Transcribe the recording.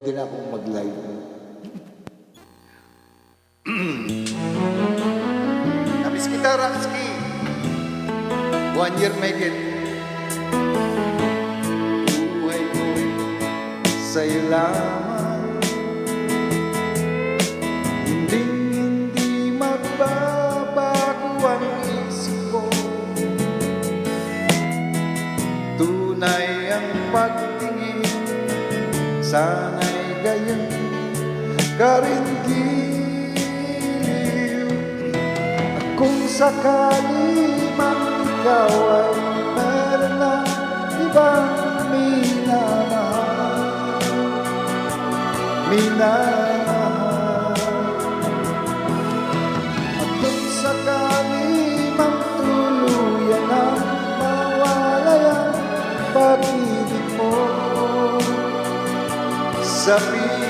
Pwede na akong mag-live. Namiss kita, Raksky. 1 year may get. Buhay ko'y sa'yo lamang. Hindi magbabago ang isip ko. Tunay ang pagtingin, sana'y gayon ka rin giliw. At kung sakali mang ikaw ay meron na ibang minamahal, at kung sakali mang tuluyan ang mawalay ang pag-ibig mo, sabihin